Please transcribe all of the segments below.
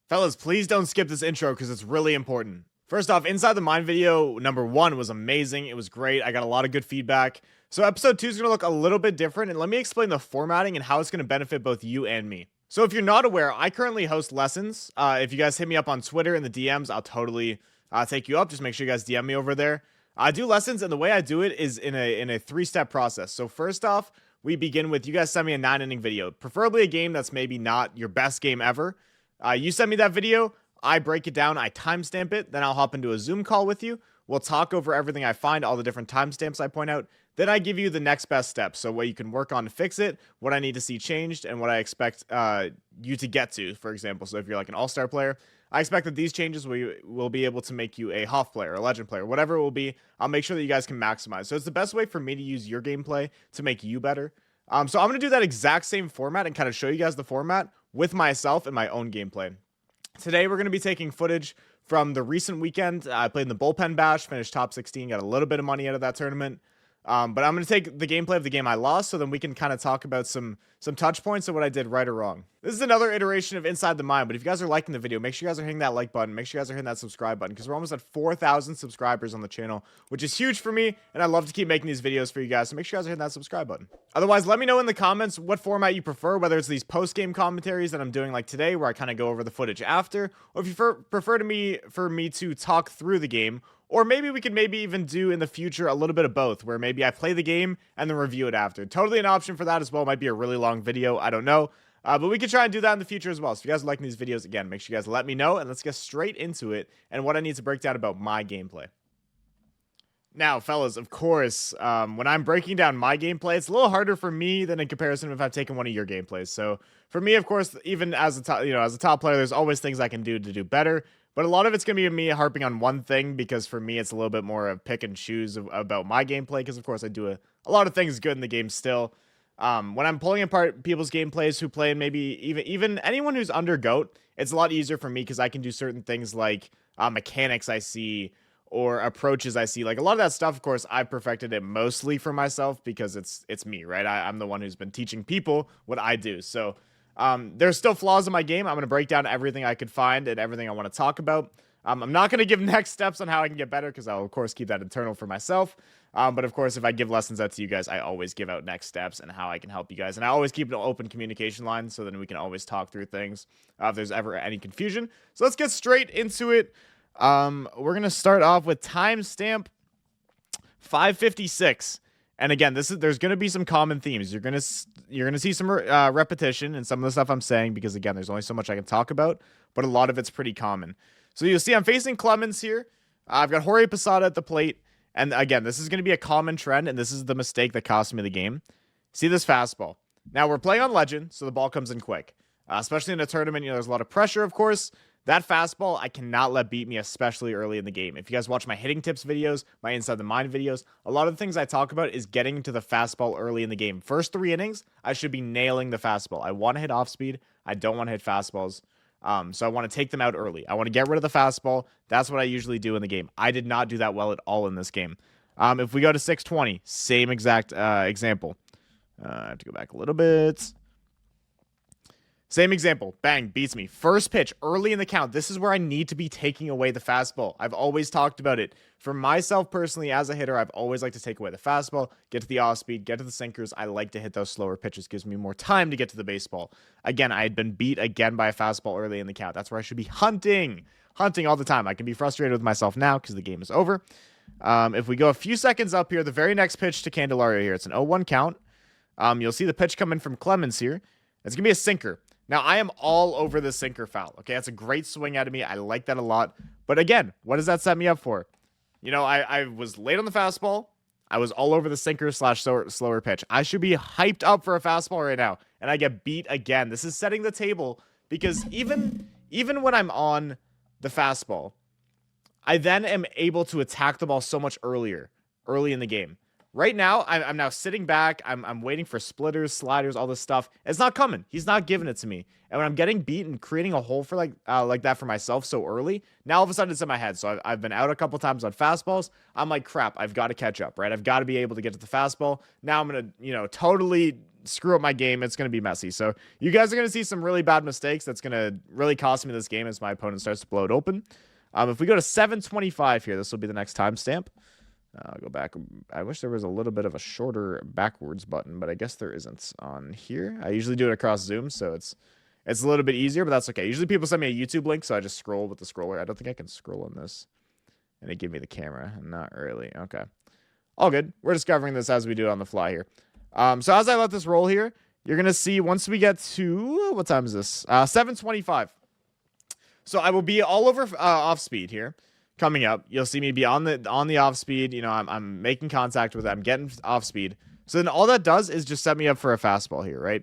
Fellas, please don't skip this intro because it's really important. First off, Inside the Mind video number 1 was amazing. It was great. I got a lot of good feedback. So episode 2 is going to look a little bit different, and let me explain the formatting and how it's going to benefit both you and me. So if you're not aware, I currently host lessons. If you guys hit me up on Twitter in the DMs, I'll totally take you up. Just make sure you guys DM me over there. I do lessons, and the way I do it is in a 3-step process. So first off, we begin with you guys send me a 9-inning video, preferably a game that's maybe not your best game ever. You send me that video, I break it down, I timestamp it, then I'll hop into a Zoom call with you. We'll talk over everything I find, all the different timestamps I point out. Then I give you the next best steps, so what you can work on to fix it, what I need to see changed, and what I expect you to get to, for example. So if you're like an all-star player, I expect that these changes will be able to make you a Hoff player, a legend player, whatever it will be. I'll make sure that you guys can maximize. So it's the best way for me to use your gameplay to make you better. So I'm going to do that exact same format and kind of show you guys the format with myself and my own gameplay. Today, we're going to be taking footage from the recent weekend. I played in the Bullpen Bash, finished top 16, got a little bit of money out of that tournament. But I'm going to take the gameplay of the game I lost so then we can kind of talk about some touch points of what I did right or wrong. This is another iteration of Inside the Mind, but if you guys are liking the video, make sure you guys are hitting that like button. Make sure you guys are hitting that subscribe button because we're almost at 4,000 subscribers on the channel, which is huge for me, and I love to keep making these videos for you guys, so make sure you guys are hitting that subscribe button. Otherwise, let me know in the comments what format you prefer, whether it's these post-game commentaries that I'm doing like today, where I kind of go over the footage after, or if you prefer for me to talk through the game. Or maybe we could even do in the future a little bit of both, where maybe I play the game and then review it after. Totally an option for that as well. It might be a really long video. I don't know. But we could try and do that in the future as well. So if you guys are liking these videos, again, make sure you guys let me know. And let's get straight into it and what I need to break down about my gameplay. Now, fellas, of course, when I'm breaking down my gameplay, it's a little harder for me than in comparison if I've taken one of your gameplays. So for me, of course, even as a top player, there's always things I can do to do better. But a lot of it's going to be me harping on one thing because for me, it's a little bit more of pick and choose about my gameplay because, of course, I do a lot of things good in the game still. When I'm pulling apart people's gameplays who play and maybe even anyone who's under GOAT, it's a lot easier for me because I can do certain things like mechanics I see or approaches I see. Like a lot of that stuff, of course, I've perfected it mostly for myself because it's me, right? I'm the one who's been teaching people what I do. So there's still flaws in my game. I'm going to break down everything I could find and everything I want to talk about. I'm not going to give next steps on how I can get better because I'll, of course, keep that internal for myself. But, of course, if I give lessons out to you guys, I always give out next steps and how I can help you guys. And I always keep an open communication line so then we can always talk through things if there's ever any confusion. So let's get straight into it. We're going to start off with timestamp 556. And again, there's going to be some common themes. You're going to see some repetition in some of the stuff I'm saying because again, there's only so much I can talk about, but a lot of it's pretty common. So you'll see I'm facing Clemens here. I've got Jorge Posada at the plate. And again, this is going to be a common trend, and this is the mistake that cost me the game. See this fastball. Now, we're playing on Legend, so the ball comes in quick. Especially in a tournament, there's a lot of pressure, of course. That fastball, I cannot let beat me, especially early in the game. If you guys watch my hitting tips videos, my Inside the Mind videos, a lot of the things I talk about is getting to the fastball early in the game. First 3 innings, I should be nailing the fastball. I want to hit off speed. I don't want to hit fastballs. So I want to take them out early. I want to get rid of the fastball. That's what I usually do in the game. I did not do that well at all in this game. If we go to 620, same exact example. I have to go back a little bit. Same example. Bang, beats me. First pitch, early in the count. This is where I need to be taking away the fastball. I've always talked about it. For myself personally, as a hitter, I've always liked to take away the fastball, get to the off speed, get to the sinkers. I like to hit those slower pitches. Gives me more time to get to the baseball. Again, I had been beat again by a fastball early in the count. That's where I should be hunting all the time. I can be frustrated with myself now because the game is over. If we go a few seconds up here, the very next pitch to Candelario here, it's an 0-1 count. You'll see the pitch coming from Clemens here. It's going to be a sinker. Now, I am all over the sinker foul. Okay, that's a great swing out of me. I like that a lot. But again, what does that set me up for? I was late on the fastball. I was all over the sinker / slower pitch. I should be hyped up for a fastball right now. And I get beat again. This is setting the table because even when I'm on the fastball, I then am able to attack the ball so much early in the game. Right now, I'm now sitting back. I'm waiting for splitters, sliders, all this stuff. It's not coming. He's not giving it to me. And when I'm getting beat and creating a hole for like that for myself so early, now all of a sudden it's in my head. So I've been out a couple times on fastballs. I'm like, crap, I've got to catch up, right? I've got to be able to get to the fastball. Now I'm going to, totally screw up my game. It's going to be messy. So you guys are going to see some really bad mistakes. That's going to really cost me this game as my opponent starts to blow it open. If we go to 7:25 here, this will be the next timestamp. I'll go back. I wish there was a little bit of a shorter backwards button, but I guess there isn't on here. I usually do it across Zoom, so it's a little bit easier, but that's okay. Usually people send me a YouTube link, so I just scroll with the scroller. I don't think I can scroll on this. And it gave me the camera. Not really. Okay. All good. We're discovering this as we do it on the fly here. So as I let this roll here, you're going to see once we get to, what time is this? 7:25. So I will be all over off speed here. Coming up, you'll see me be on the off speed. You know, I'm making contact with it. I'm getting off speed. So then all that does is just set me up for a fastball here, right?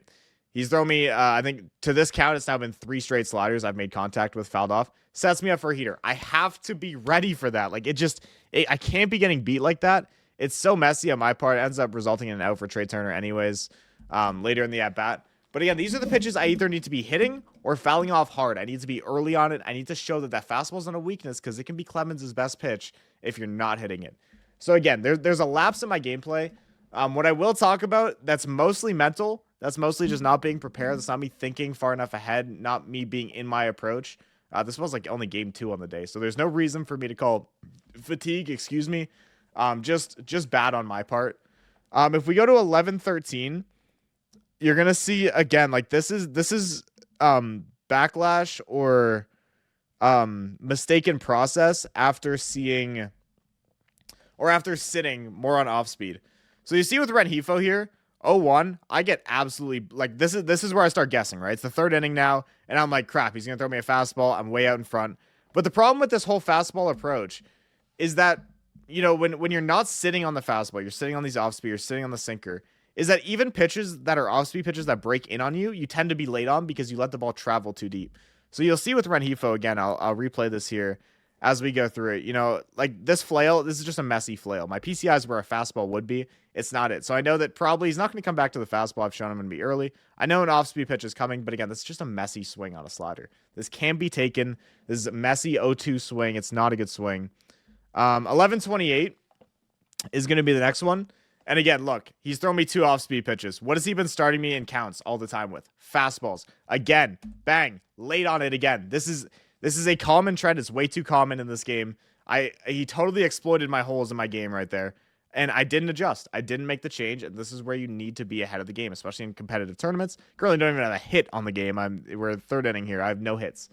He's thrown me, I think to this count, it's now been 3 straight sliders I've made contact with, fouled off. Sets me up for a heater. I have to be ready for that. Like, I can't be getting beat like that. It's so messy on my part. It ends up resulting in an out for Trey Turner anyways, later in the at-bat. But again, these are the pitches I either need to be hitting or fouling off hard. I need to be early on it. I need to show that fastball's not a weakness because it can be Clemens' best pitch if you're not hitting it. So again, there's a lapse in my gameplay. What I will talk about, that's mostly mental. That's mostly just not being prepared. That's not me thinking far enough ahead, not me being in my approach. This was like only game 2 on the day, so there's no reason for me to call fatigue, excuse me. Just bad on my part. If we go to 11:13, you're gonna see again, like this is backlash or mistaken process after seeing or after sitting more on off speed. So you see with Renhefo here, 0-1, I get absolutely, like, this is where I start guessing, right? It's the 3rd inning now, and I'm like, crap, he's gonna throw me a fastball. I'm way out in front. But the problem with this whole fastball approach is that, you know, when you're not sitting on the fastball, you're sitting on these off speed, you're sitting on the sinker, is that even pitches that are off speed pitches that break in on you, you tend to be late on because you let the ball travel too deep. So you'll see with Renhefo again, I'll replay this here as we go through it. You know, like this flail, this is just a messy flail. My PCI is where a fastball would be. It's not it. So I know that probably he's not going to come back to the fastball. I've shown him going to be early. I know an off-speed pitch is coming, but again, this is just a messy swing on a slider. This can be taken. This is a messy 0-2 swing. It's not a good swing. 11:28 is going to be the next one. And again, look, he's thrown me 2 off-speed pitches. What has he been starting me in counts all the time with? Fastballs. Again, bang, late on it again. This is a common trend. It's way too common in this game. He totally exploited my holes in my game right there. And I didn't adjust. I didn't make the change. And this is where you need to be ahead of the game, especially in competitive tournaments. Currently don't even have a hit on the game. We're 3rd inning here. I have no hits.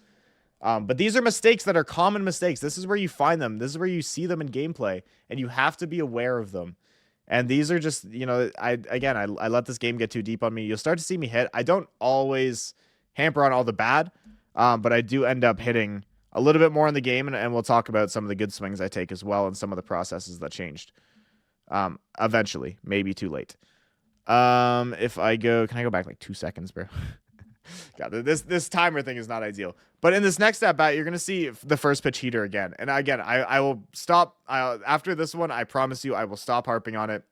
But these are mistakes that are common mistakes. This is where you find them. This is where you see them in gameplay. And you have to be aware of them. And these are just, you know, I let this game get too deep on me. You'll start to see me hit. I don't always hamper on all the bad. But I do end up hitting a little bit more in the game. And we'll talk about some of the good swings I take as well and some of the processes that changed. Eventually, maybe too late. If I go, can I go back like 2 seconds, bro? God, this timer thing is not ideal. But in this next at bat, you're gonna see the first pitch heater again. And again, I will stop after this one. I promise you, I will stop harping on it.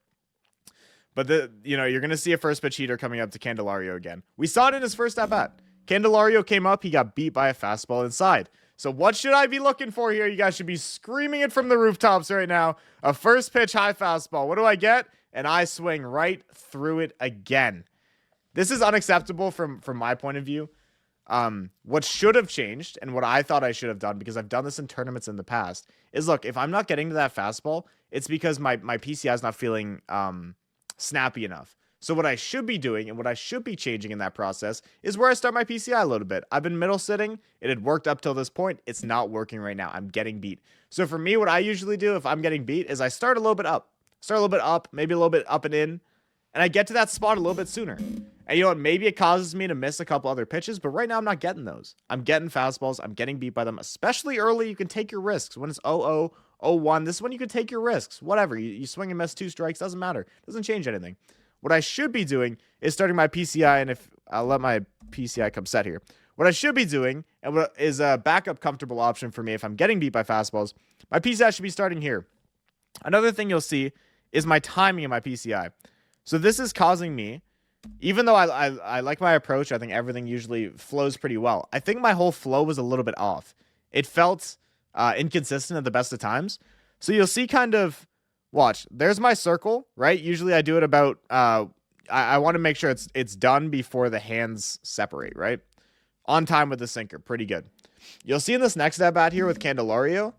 But you're gonna see a first pitch heater coming up to Candelario again. We saw it in his first at bat. Candelario came up, he got beat by a fastball inside. So what should I be looking for here? You guys should be screaming it from the rooftops right now. A first pitch high fastball. What do I get? And I swing right through it again. This is unacceptable from my point of view. What should have changed and what I thought I should have done, because I've done this in tournaments in the past, is look, if I'm not getting to that fastball, it's because my PCI is not feeling snappy enough. So what I should be doing and what I should be changing in that process is where I start my PCI a little bit. I've been middle sitting. It had worked up till this point. It's not working right now. I'm getting beat. So for me, what I usually do if I'm getting beat is I start a little bit up. Maybe a little bit up and in. And I get to that spot a little bit sooner. And you know what? Maybe it causes me to miss a couple other pitches, but right now I'm not getting those. I'm getting fastballs. I'm getting beat by them, especially early. You can take your risks. When it's 0-0, 0-1, this is when you can take your risks. Whatever. You swing and miss 2 strikes. Doesn't matter. Doesn't change anything. What I should be doing is starting my PCI, and if I'll let my PCI come set here. What I should be doing, and what is a backup comfortable option for me if I'm getting beat by fastballs, my PCI should be starting here. Another thing you'll see is my timing of my PCI. So this is causing me, even though I like my approach, I think everything usually flows pretty well. I think my whole flow was a little bit off. It felt inconsistent at the best of times. So you'll see kind of, watch, there's my circle, right? Usually I do it about I want to make sure it's done before the hands separate, right? On time with the sinker. Pretty good. You'll see in this next at bat here with Candelario,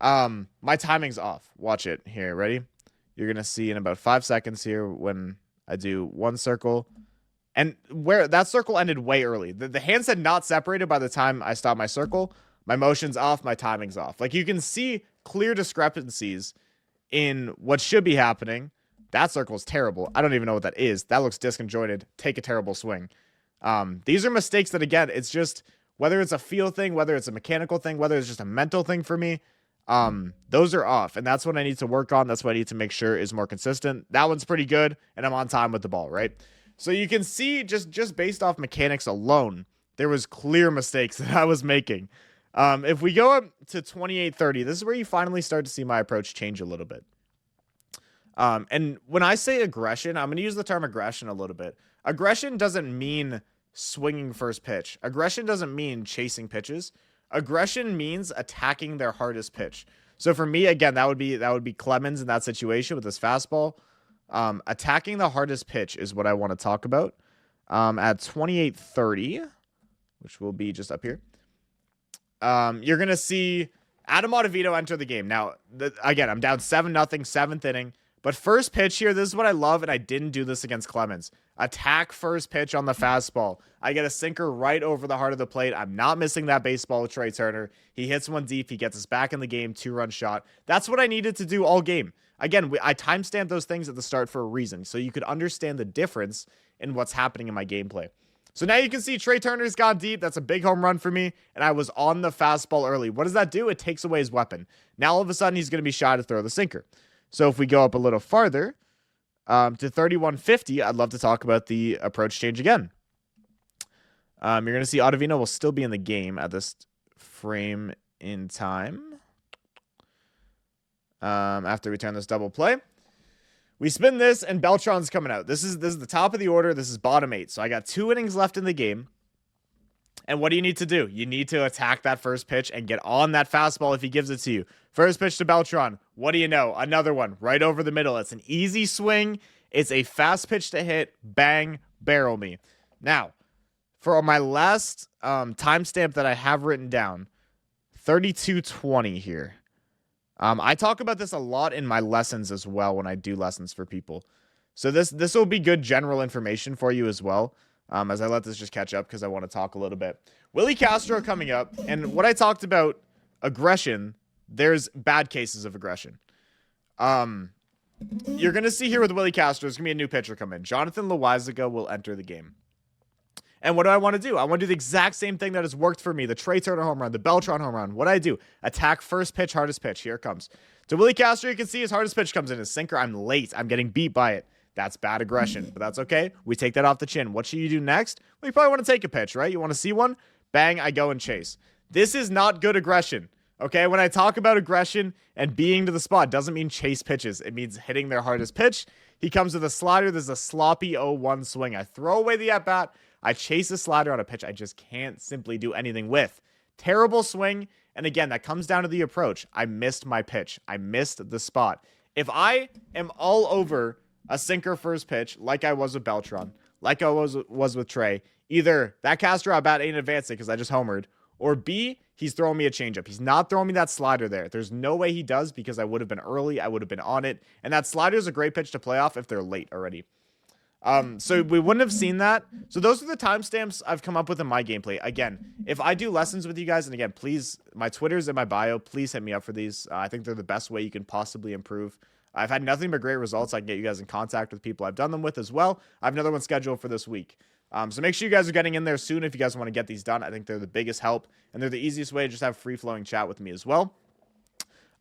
my timing's off. Watch it here. Ready? You're going to see in about 5 seconds here when I do one circle. And where that circle ended way early. The hands had not separated by the time I stopped my circle. My motion's off. My timing's off. Like, you can see clear discrepancies in what should be happening. That circle is terrible. I don't even know what that is. That looks disconjointed. Take a terrible swing. These are mistakes that, again, it's just, whether it's a feel thing, whether it's a mechanical thing, whether it's just a mental thing for me, those are off. And that's what I need to work on. That's what I need to make sure is more consistent. That one's pretty good, and I'm on time with the ball, right? So you can see just based off mechanics alone, there was clear mistakes that I was making. If we go up to 28-30, this is where you finally start to see my approach change a little bit. And when I say aggression, I'm going to use the term aggression a little bit. Aggression doesn't mean swinging first pitch. Aggression doesn't mean chasing pitches. Aggression means attacking their hardest pitch. So for me, again, that would be Clemens in that situation with his fastball. Attacking the hardest pitch is what I want to talk about. At 28-30, which will be just up here, you're going to see Adam Ottavino enter the game. Now, again, I'm down 7-0, 7th inning. But first pitch here, this is what I love, and I didn't do this against Clemens. Attack first pitch on the fastball. I get a sinker right over the heart of the plate. I'm not missing that baseball with Trey Turner. He hits one deep. He gets us back in the game, 2-run shot. That's what I needed to do all game. Again, I timestamped those things at the start for a reason, so you could understand the difference in what's happening in my gameplay. So now you can see Trey Turner's gone deep. That's a big home run for me, and I was on the fastball early. What does that do? It takes away his weapon. Now all of a sudden he's going to be shy to throw the sinker. So if we go up a little farther to 31-50, I'd love to talk about the approach change again. You're going to see Ottavino will still be in the game at this frame in time. After we turn this double play. We spin this, and Beltran's coming out. This is the top of the order. This is bottom 8. So I got 2 innings left in the game. And what do you need to do? You need to attack that first pitch and get on that fastball if he gives it to you. First pitch to Beltran. What do you know? Another one right over the middle. It's an easy swing. It's a fast pitch to hit. Bang, barrel me. Now, for my last timestamp that I have written down, 32-20 here. I talk about this a lot in my lessons as well when I do lessons for people. So this will be good general information for you as well. As I let this just catch up because I want to talk a little bit. Willie Castro coming up, and what I talked about aggression, there's bad cases of aggression. You're going to see here with Willie Castro, there's going to be a new pitcher come in. Jonathan Loaizaga will enter the game. And what do I want to do? I want to do the exact same thing that has worked for me. The Trey Turner home run, the Beltran home run. What do I do? Attack first pitch, hardest pitch. Here it comes. To Willie Castro, you can see his hardest pitch comes in. His sinker, I'm late. I'm getting beat by it. That's bad aggression, but that's okay. We take that off the chin. What should you do next? Well, you probably want to take a pitch, right? You want to see one? Bang, I go and chase. This is not good aggression, okay? When I talk about aggression and being to the spot, doesn't mean chase pitches. It means hitting their hardest pitch. He comes with a slider. There's a sloppy 0-1 swing. I throw away the at-bat. I chase a slider on a pitch I just can't simply do anything with. Terrible swing, and again, that comes down to the approach. I missed my pitch. I missed the spot. If I am all over a sinker first pitch, like I was with Beltran, like I was with Trey, either that Castro at bat ain't advancing because I just homered, or B, he's throwing me a changeup. He's not throwing me that slider there. There's no way he does because I would have been early. I would have been on it. And that slider is a great pitch to play off if they're late already. So we wouldn't have seen that. So those are the timestamps I've come up with in my gameplay. Again, if I do lessons with you guys, and again, please, my Twitter's in my bio. Please hit me up for these. I think they're the best way you can possibly improve. I've had nothing but great results. I can get you guys in contact with people I've done them with as well. I have another one scheduled for this week. So make sure you guys are getting in there soon if you guys want to get these done. I think they're the biggest help, and they're the easiest way to just have free-flowing chat with me as well.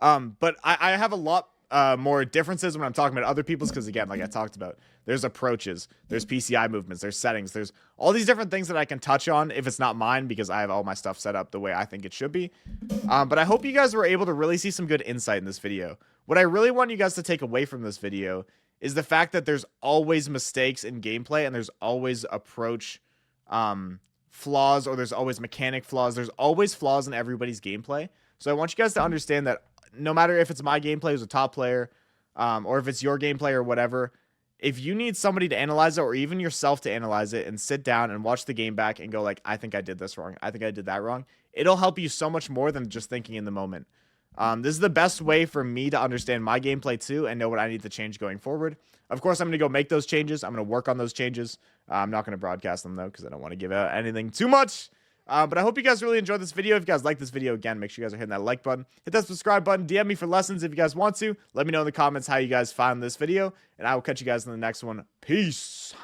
But I have a lot more differences when I'm talking about other people's because, again, like I talked about, there's approaches, there's PCI movements, there's settings, there's all these different things that I can touch on if it's not mine because I have all my stuff set up the way I think it should be. But I hope you guys were able to really see some good insight in this video. What I really want you guys to take away from this video is the fact that there's always mistakes in gameplay and there's always approach flaws, or there's always mechanic flaws. There's always flaws in everybody's gameplay. So I want you guys to understand that no matter if it's my gameplay as a top player or if it's your gameplay or whatever, if you need somebody to analyze it, or even yourself to analyze it and sit down and watch the game back and go like, I think I did this wrong, I think I did that wrong, it'll help you so much more than just thinking in the moment. This is the best way for me to understand my gameplay too and know what I need to change going forward. Of course, I'm going to go make those changes. I'm going to work on those changes. I'm not going to broadcast them though, because I don't want to give out anything too much. But I hope you guys really enjoyed this video. If you guys like this video, again, make sure you guys are hitting that like button. Hit that subscribe button. DM me for lessons if you guys want to. Let me know in the comments how you guys found this video. And I will catch you guys in the next one. Peace.